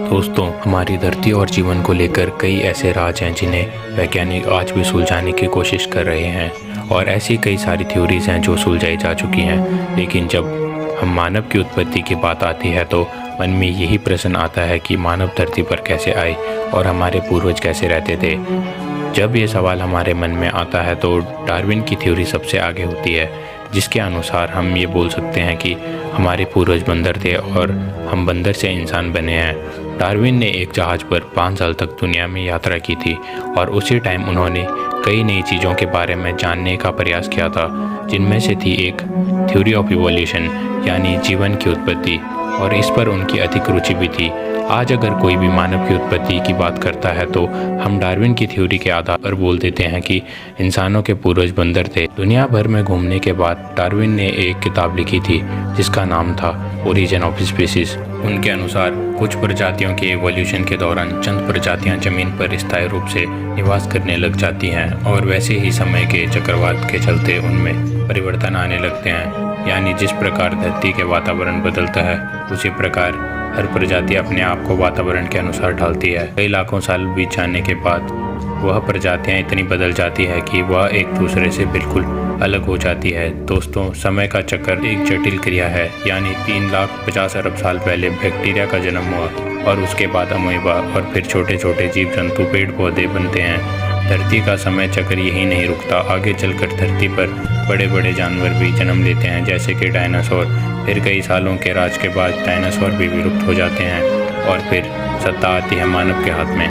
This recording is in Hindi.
दोस्तों, हमारी धरती और जीवन को लेकर कई ऐसे राज हैं जिन्हें वैज्ञानिक आज भी सुलझाने की कोशिश कर रहे हैं और ऐसी कई सारी थ्योरीज हैं जो सुलझाई जा चुकी हैं। लेकिन जब हम मानव की उत्पत्ति की बात आती है तो मन में यही प्रश्न आता है कि मानव धरती पर कैसे आए और हमारे पूर्वज कैसे रहते थे। जब ये सवाल हमारे मन में आता है तो डार्विन की थ्योरी सबसे आगे होती है, जिसके अनुसार हम ये बोल सकते हैं कि हमारे पूर्वज बंदर थे और हम बंदर से इंसान बने हैं। डार्विन ने एक जहाज़ पर 5 साल तक दुनिया में यात्रा की थी और उसी टाइम उन्होंने कई नई चीज़ों के बारे में जानने का प्रयास किया था, जिनमें से थी एक थ्योरी ऑफ इवोल्यूशन यानी जीवन की उत्पत्ति, और इस पर उनकी अधिक रुचि भी थी। आज अगर कोई भी मानव की उत्पत्ति की बात करता है तो हम डार्विन की थ्योरी के आधार पर बोल देते हैं कि इंसानों के पूर्वज बंदर थे। दुनिया भर में घूमने के बाद डार्विन ने एक किताब लिखी थी जिसका नाम था ओरिजिन ऑफ स्पीसीज। उनके अनुसार कुछ प्रजातियों के इवोल्यूशन के दौरान चंद प्रजातियां जमीन पर स्थायी रूप से निवास करने लग जाती हैं और वैसे ही समय के चक्रवात के चलते उनमें परिवर्तन आने लगते हैं। यानी जिस प्रकार धरती के वातावरण बदलता है उसी प्रकार हर प्रजाति अपने आप को वातावरण के अनुसार ढालती है। कई लाखों साल बीत जाने के बाद वह प्रजातियां इतनी बदल जाती है कि वह एक दूसरे से बिल्कुल अलग हो जाती है। दोस्तों, समय का चक्कर एक जटिल क्रिया है। यानी 3,50,000 अरब साल पहले बैक्टीरिया का जन्म हुआ और उसके बाद अमीबा और फिर छोटे छोटे जीव जंतु पेड़ पौधे बनते हैं। धरती का समय चक्र यही नहीं रुकता, आगे चलकर धरती पर बड़े बड़े जानवर भी जन्म लेते हैं, जैसे कि डायनासोर। फिर कई सालों के राज के बाद डायनासोर भी विलुप्त हो जाते हैं और फिर सत्ता आती है मानव के हाथ में।